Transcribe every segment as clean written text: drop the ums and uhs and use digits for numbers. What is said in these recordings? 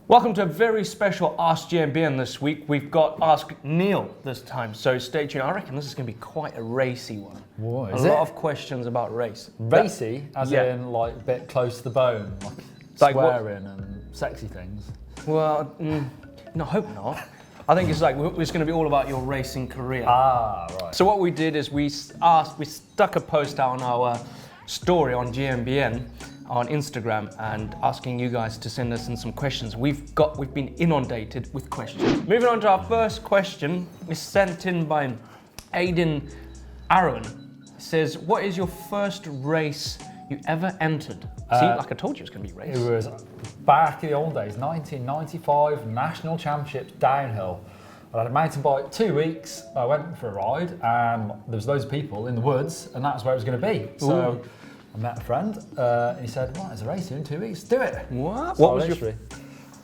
Welcome to a very special Ask GMBN this week. We've got Ask Neil this time, so stay tuned. I reckon this is going to be quite a racy one. What, a lot of questions about race. Racy, as in like a bit close to the bone, like swearing and sexy things? Well, no, I hope not. I think it's going to be all about your racing career. Ah, right. So what we did is we stuck a post out on our story on GMBN on Instagram and asking you guys to send us in some questions. We've been inundated with questions. Moving on to our first question, is sent in by Aiden Aaron. It says, what is your first race you ever entered? See, like I told you, it's going to be race. It was back in the old days, 1995 National Championships downhill. I had a mountain bike 2 weeks. I went for a ride and there was loads of people in the woods and that's where it was going to be. So I met a friend and he said, "Well, there's a race here in 2 weeks, do it." What? So what was your...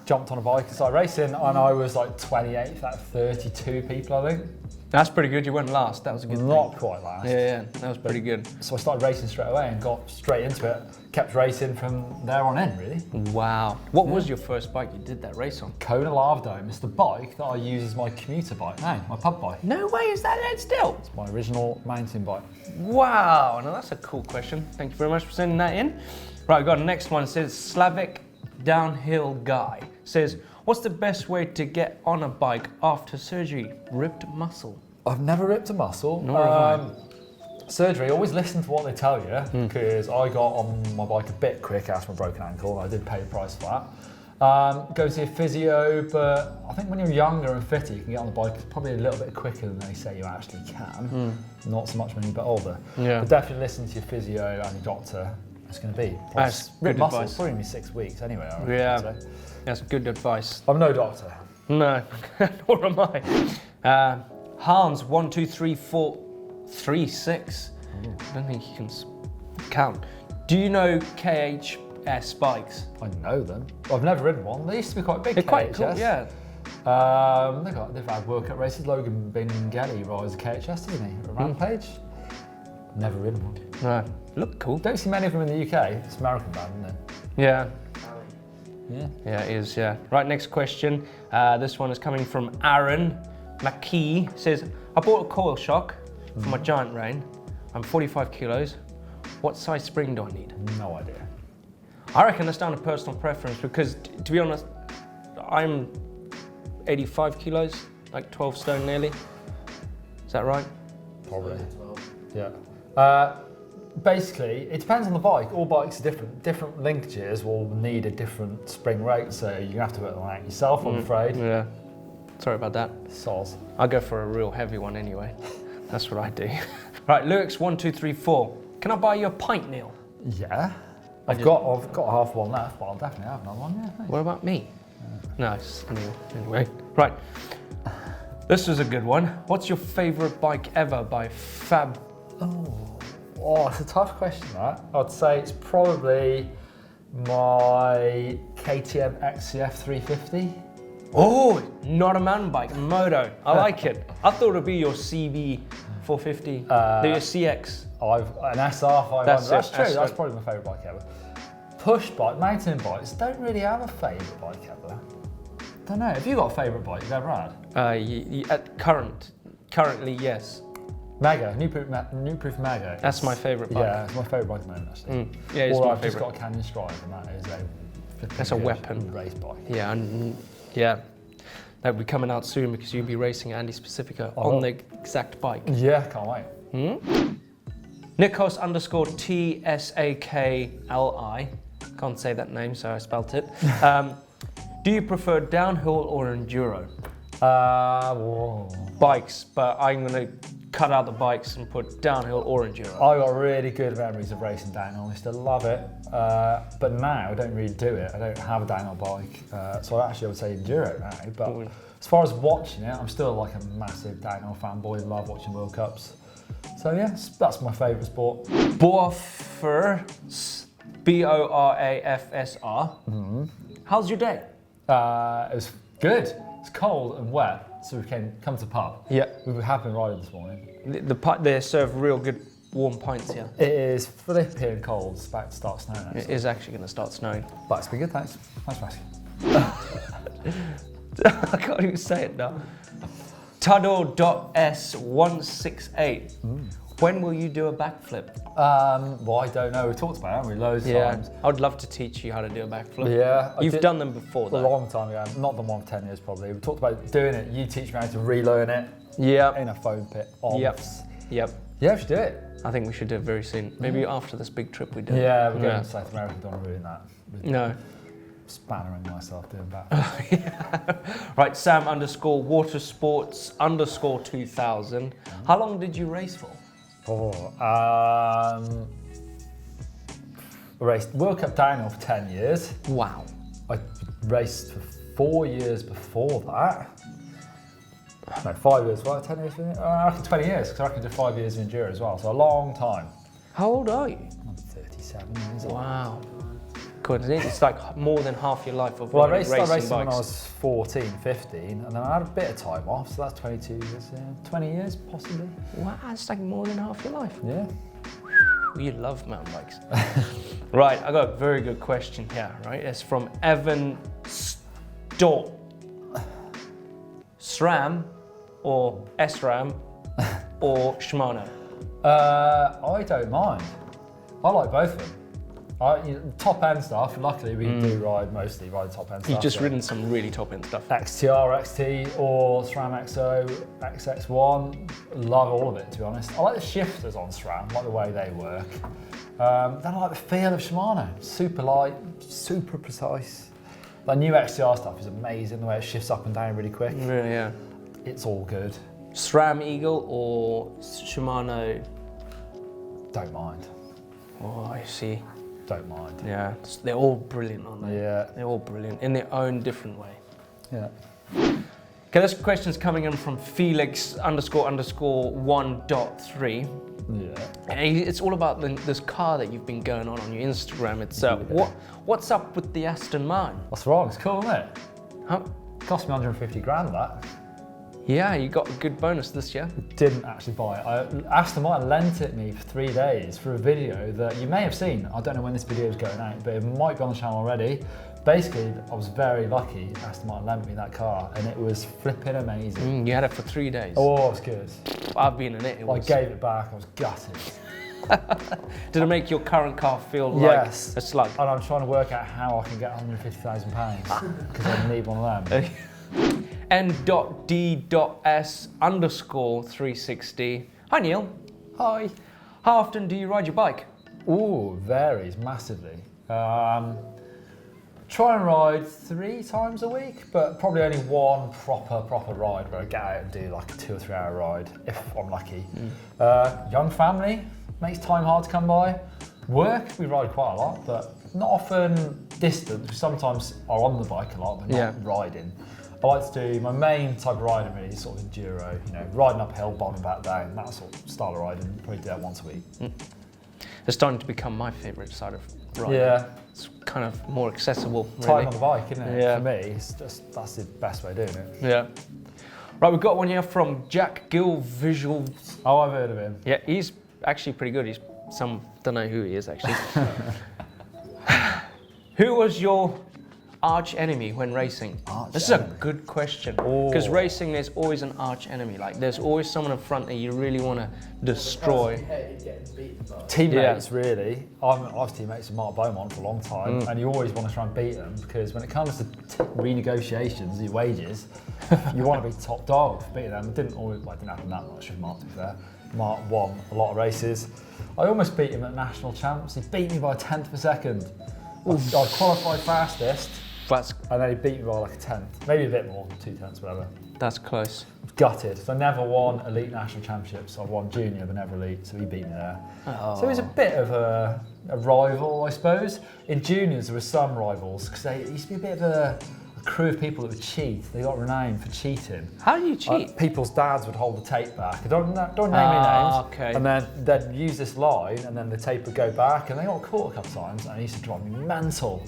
Jumped on a bike and started racing and I was like 28th out of 32 people, I think. That's pretty good. You went last. That was a good Not thing. quite last. Yeah, that was pretty good. So I started racing straight away and got straight into it. Kept racing from there on in, really. Wow. What was your first bike you did that race on? Kona Lavdome. It's the bike that I use as my commuter bike now, my pub bike. No way, is that it still? It's my original mountain bike. Wow, now that's a cool question. Thank you very much for sending that in. Right, we've got the next one. It says, Slavic Downhill Guy says, what's the best way to get on a bike after surgery? Ripped muscle. I've never ripped a muscle. Nor have I. Surgery, always listen to what they tell you, because I got on my bike a bit quick after my broken ankle, and I did pay the price for that. Go see a physio, but I think when you're younger and fitter, you can get on the bike probably a little bit quicker than they say you actually can. Not so much when you're a bit older. Yeah. But definitely listen to your physio and your doctor. It's going to be. That's ripped good muscle, advice. probably be 6 weeks anyway. I reckon, Yeah, so. that's good advice. I'm no doctor. No, nor am I. Hans 1 2 3 4 3 6. I don't think you can count. Do you know KHS bikes? I know them. I've never ridden one. They used to be quite big. They're quite KHS. cool, yeah. They've had World Cup races. Logan Bingelli rides a KHS, didn't he? A Rampage. Never ridden one. No, look cool. Don't see many of them in the UK. It's American band, isn't it? Yeah. Yeah. Yeah, it is, yeah. Right, next question. This one is coming from Aaron McKee. Says, I bought a coil shock for my giant rain. I'm 45 kilos. What size spring do I need? No idea. I reckon that's down to personal preference because, to be honest, I'm 85 kilos, like 12 stone nearly. Is that right? Probably. Yeah. Basically, it depends on the bike. All bikes are different. Different linkages will need a different spring rate, so you have to work them out yourself, I'm afraid. Yeah. Sorry about that. Soz. I go for a real heavy one anyway. That's what I do. Right, Lewis 1 2 3 4. Can I buy you a pint, Neil? Yeah. I've got half one left, but I'll definitely have another one. Yeah. What about me? No, it's Neil. Anyway, right. This is a good one. What's your favourite bike ever by Fab? Oh, it's a tough question, that. I'd say it's probably my KTM XCF 350. Oh, not a mountain bike, a moto. I like it. I thought it would be your CB 450, your CX. An SR 500. That's True. it. That's probably my favourite bike ever. Push bike, mountain bikes don't really have a favourite bike ever. Don't know. Have you got a favourite bike you've ever had? Currently, yes. Mega, New Proof Mega. That's my favourite bike. Yeah, it's my favourite bike at the moment, actually. Yeah, it's Or my I've just favourite. got a Canyon Strive, and that is a That's a weapon. race bike. Yeah, and yeah, that'll be coming out soon because you'll be racing Andy Specifica on the exact bike. Yeah, can't wait. Nikos _TSAKLI. Can't say that name, so I spelt it. Do you prefer downhill or enduro? Bikes, but I'm going to cut out the bikes and put downhill or enduro. I got really good memories of racing downhill. I used to love it, but now I don't really do it. I don't have a downhill bike, so I would say enduro now. But as far as watching it, I'm still like a massive downhill fanboy. Love watching World Cups. So yeah, that's my favourite sport. Borafr, BORAFSR. How's your day? It was good. It's cold and wet, so we can come to the pub. Yeah. We were happy riding this morning. They serve real good warm pints here. It is flipping cold. It's about to start snowing. It is actually going to start snowing. But it's been good, thanks. Thanks for asking. I can't even say it now. Tuddle.s168. When will you do a backflip? Well, I don't know. We talked about it, haven't we, loads of times. I'd love to teach you how to do a backflip. Yeah. You've done them before, A though. long time ago. Not done one for 10 years, probably. We talked about doing it. You teach me how to relearn it. Yeah. In a foam pit. Yep. Yeah, we should do it. I think we should do it very soon. Maybe after this big trip we do. Yeah, we're going to South America. Don't want to ruin that. No. Spannering myself doing that. Right, Sam_watersports_2000. How long did you race for? Raced World Cup downhill for 10 years. Wow. I raced for 4 years before that. No, 5 years. Well, 10 years. I reckon 20 years, because I reckon I did 5 years of enduro as well. So a long time. How old are you? I'm 37 years old. Wow. Good. It's like more than half your life of Well, I racing raced when I bikes. was 14, 15, and then I had a bit of time off, so that's 22 years, 20 years possibly. Wow, it's like more than half your life. Yeah. You love mountain bikes. Right, I got a very good question here, right? It's from Evan Stott. SRAM or SRAM or Shimano? I don't mind. I like both of them. Top end stuff, luckily we do mostly ride top end stuff. You've just ridden some really top end stuff. XTR, XT or SRAM XO, XX1, love all of it to be honest. I like the shifters on SRAM, I like the way they work. Then I like the feel of Shimano, super light, super precise. The new XTR stuff is amazing, the way it shifts up and down really quick. Really, yeah. It's all good. SRAM Eagle or Shimano? Don't mind. Oh, I see. Don't mind. Yeah, they're all brilliant, aren't they? Yeah. They're all brilliant in their own different way. Yeah. Okay, this question's coming in from Felix__1.3. Yeah. And it's all about this car that you've been going on your Instagram. It's what's up with the Aston Martin? What's wrong? It's cool, isn't it? Huh? Cost me 150 grand that. Yeah, you got a good bonus this year. Didn't actually buy it. Aston Martin lent it me for 3 days for a video that you may have seen. I don't know when this video is going out, but it might be on the channel already. Basically, I was very lucky. Aston Martin lent me that car, and it was flipping amazing. You had it for 3 days. Oh, it was good. I've been in it. I gave it back. I was gutted. Did it make your current car feel like a slug? And I'm trying to work out how I can get £150,000 because I need one of them. N.D.S_360. Hi Neil. Hi. How often do you ride your bike? Ooh, varies massively. Try and ride 3 times a week, but probably only one proper ride where I get out and do like a 2 or 3 hour ride, if I'm lucky. Young family, makes time hard to come by. Work, we ride quite a lot, but not often distance. We sometimes are on the bike a lot, but not riding. I like to do, my main type of riding really is sort of enduro, riding uphill, bombing back down, that sort of style of riding, probably do that once a week. It's starting to become my favourite side of riding. Yeah. It's kind of more accessible, really. Time on the bike, isn't it? Yeah. For me, that's the best way of doing it. Yeah. Right, we've got one here from Jack Gill Visual. Oh, I've heard of him. Yeah, he's actually pretty good. Don't know who he is actually. Who was your arch enemy when racing? This is a good question, because racing there's always an arch enemy. Like there's always someone in front that you really want to destroy. Teammates, really. I was teammates with Mark Beaumont for a long time, and you always want to try and beat them because when it comes to renegotiations of your wages, you want to be top dog for beating them. It didn't happen that much with Mark, to be fair. Mark won a lot of races. I almost beat him at national champs. He beat me by a 1/10 of a second. I qualified fastest. And then he beat me by like a 1/10, maybe a bit more, 2/10, whatever. That's close. Gutted. So I never won elite national championships. I won junior, but never elite, so he beat me there. So he was a bit of a rival, I suppose. In juniors, there were some rivals, because there used to be a bit of a crew of people that would cheat. They got renowned for cheating. How do you cheat? People's dads would hold the tape back. Don't name any names. Okay. And then they'd use this line, and then the tape would go back, and they got caught a couple of times, and it used to drive me mental.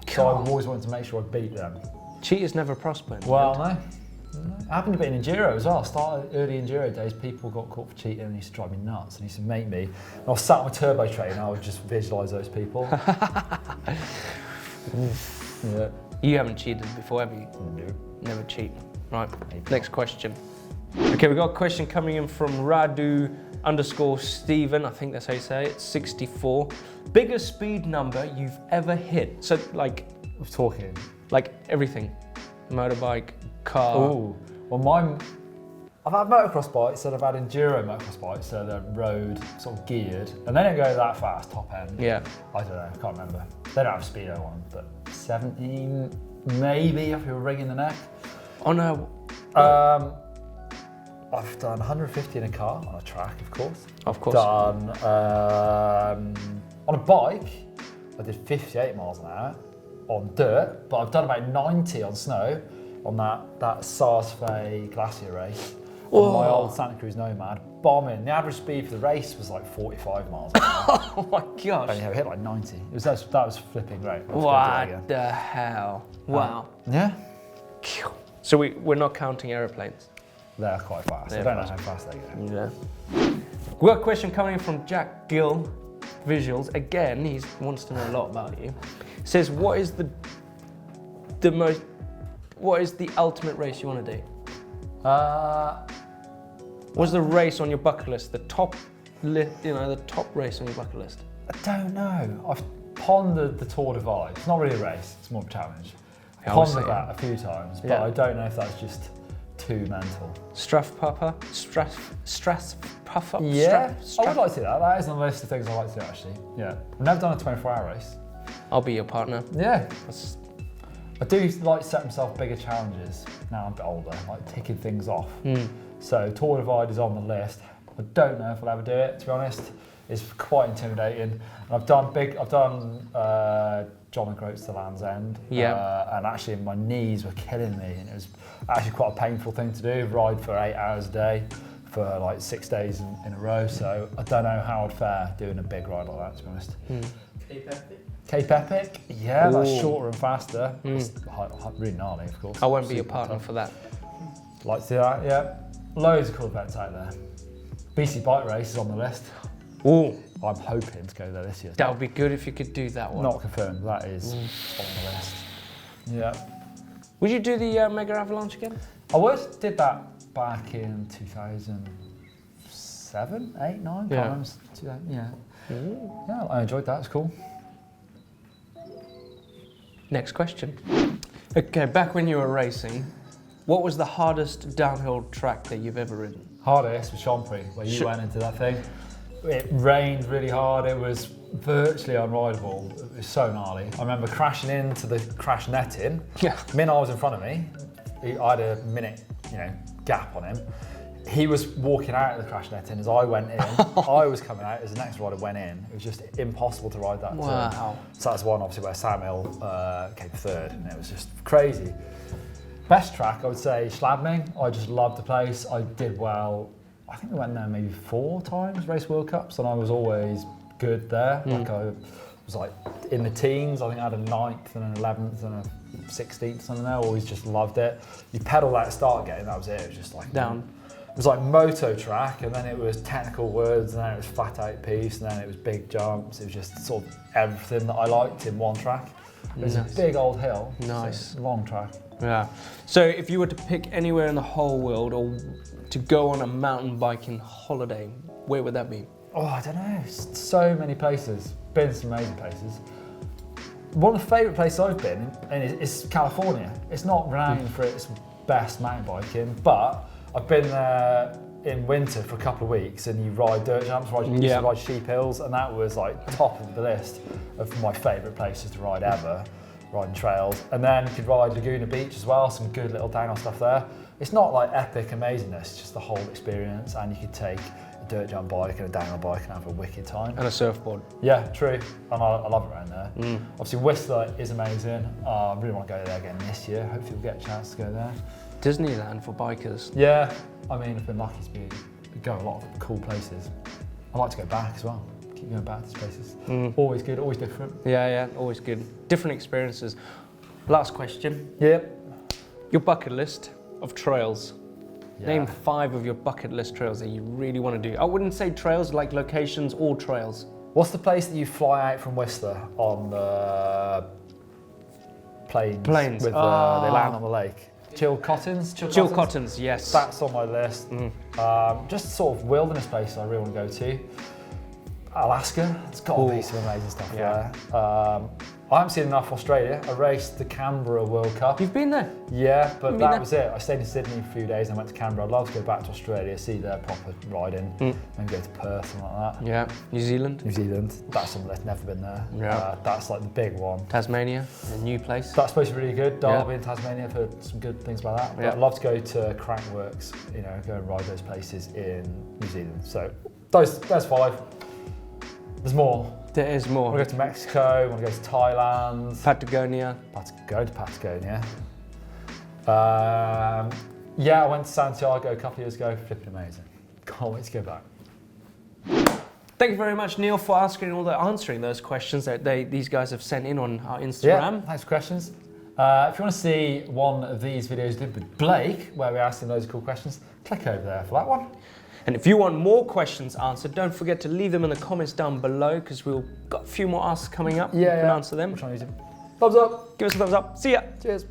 So I always wanted to make sure I beat them. Cheaters never prosper. Well, no. It happened a bit in enduro as well. Started early enduro days, people got caught for cheating and it used to drive me nuts and used to make me. And I was sat on my turbo train and I would just visualise those people. Yeah. You haven't cheated before, have you? No. Never cheat. Right, Maybe next question. Okay, we got a question coming in from Radu_Steven, I think that's how you say it, 64. Biggest speed number you've ever hit? So like, We're talking. like everything. Motorbike, car. Oh, well I've had motocross bikes and I've had enduro motocross bikes, so they're road sort of geared, and they don't go that fast, top end. Yeah. I don't know, I can't remember. They don't have speedo on, but 17 maybe if you're ringing the neck. Oh no. I've done 150 in a car on a track, of course. Of course. Done on a bike. I did 58 miles an hour on dirt, but I've done about 90 on snow on that Sarsfay Glacier race. On my old Santa Cruz Nomad, bombing. The average speed for the race was like 45 miles an hour. Oh my gosh. And I hit like 90. That was flipping great. What the hell? Wow. Yeah. So we're not counting airplanes. They're quite fast. They're I don't know fast. how fast they go. Yeah. We got a question coming in from Jack Gill Visuals. Again, he wants to know a lot about you. Says, what is the ultimate race you want to do? What's the race on your bucket list? The top race on your bucket list? I don't know. I've pondered the Tour Divide. It's not really a race, it's more of a challenge. Yeah, Pondered that a few times, but Yeah. I don't know if that's just too mental. Strathpuffer? Yeah, I would like to do that. That is on the list of things I'd like to do actually. Yeah. I've never done a 24-hour race. I'll be your partner. Yeah. I do like set myself bigger challenges now I'm a bit older, like ticking things off. So Tour Divide is on the list. I don't know if I'll ever do it, to be honest. It's quite intimidating. And I've done John O'Groats to Land's End. Yeah. And actually my knees were killing me, and it was actually quite a painful thing to do, ride for 8 hours a day for like 6 days in a row. So I don't know how I'd fare doing a big ride like that, to be honest. Cape Epic? Yeah, that's shorter and faster. It's really gnarly, of course. I won't be your Super partner tough. for that. Like to do that, yeah. Loads of cool events out there. BC Bike Race is on the list. Ooh, I'm hoping to go there this year. that would be good if you could do that one. Not confirmed, that is on the list. Yeah. Would you do the Mega Avalanche again? I did that back in 2007, 8, 9? Yeah. Can't remember. Yeah. Yeah, I enjoyed that, it's cool. Next question. Okay, back when you were racing, what was the hardest downhill track that you've ever ridden? Hardest was Chomprey, where you went into that thing. It rained really hard, it was virtually unrideable. It was so gnarly. I remember crashing into the crash netting. Yeah. Minnar was in front of me. I had a minute, gap on him. He was walking out of the crash netting as I went in. I was coming out as the next rider went in. It was just impossible to ride that turn. Wow. So that's one obviously where Samuel came third, and it was just crazy. Best track, I would say Schladming. I just loved the place. I did well. I think I went there maybe 4 times, Race World Cups, and I was always good there. Like I was like in the teens. I think I had a 9th and an 11th and a 16th, something there. Always just loved it. You pedal that start gate, and that was it. It was just like Down. It was like moto track, and then it was technical words, and then it was flat out piece, and then it was big jumps. It was just sort of everything that I liked in one track. It was a big old hill. Nice. So long track. Yeah. So if you were to pick anywhere in the whole world or to go on a mountain biking holiday, where would that be? Oh, I don't know. So many places. Been some amazing places. One of the favourite places I've been in is California. It's not renowned for its best mountain biking, but I've been there in winter for a couple of weeks, and you ride dirt jumps, used to ride Sheep Hills, and that was like top of the list of my favourite places to ride ever, riding trails. And then you could ride Laguna Beach as well, some good little downhill stuff there. It's not like epic amazingness, it's just the whole experience, and you could take a dirt jump bike and a downhill bike and have a wicked time. And a surfboard. Yeah, true, and I love it around there. Obviously Whistler is amazing. I really want to go there again this year, hopefully we'll get a chance to go there. Disneyland for bikers. Yeah, I mean, I've been lucky to go a lot of cool places. I like to go back as well. Keep going back to these places. Always good, always different. Yeah, always good. Different experiences. Last question. Yep. Your bucket list of trails. Yeah. Name 5 of your bucket list trails that you really want to do. I wouldn't say trails, like locations or trails. What's the place that you fly out from Whistler on the planes. Planes. With, they land on the lake. Jill Cotton's? Jill Cotton's, yes. That's on my list. Just sort of wilderness places I really want to go to. Alaska, it's got to be some amazing stuff there. I haven't seen enough Australia. I raced the Canberra World Cup. You've been there? Yeah, but that was it. I stayed in Sydney for a few days and I went to Canberra. I'd love to go back to Australia, see their proper riding, and go to Perth and like that. Yeah. New Zealand? New Zealand, that's something that's never been there. Yeah. That's like the big one. Tasmania, a new place. That's supposed to be really good. Derby in Tasmania, I've heard some good things about that. But I'd love to go to Crankworks, you know, go and ride those places in New Zealand. So there's 5. There's more. There is more. I want to go to Mexico, I want to go to Thailand. Patagonia. Go to Patagonia. Yeah, I went to Santiago a couple of years ago, flipping amazing. Can't wait to go back. Thank you very much, Neil, for answering those questions that these guys have sent in on our Instagram. Yeah, thanks for questions. If you want to see one of these videos we did with Blake, where we asked him those cool questions, click over there for that one. And if you want more questions answered, don't forget to leave them in the comments down below because we've got a few more asks coming up. Yeah, we can answer them. We'll try and use them. Thumbs up. Give us a thumbs up. See ya. Cheers.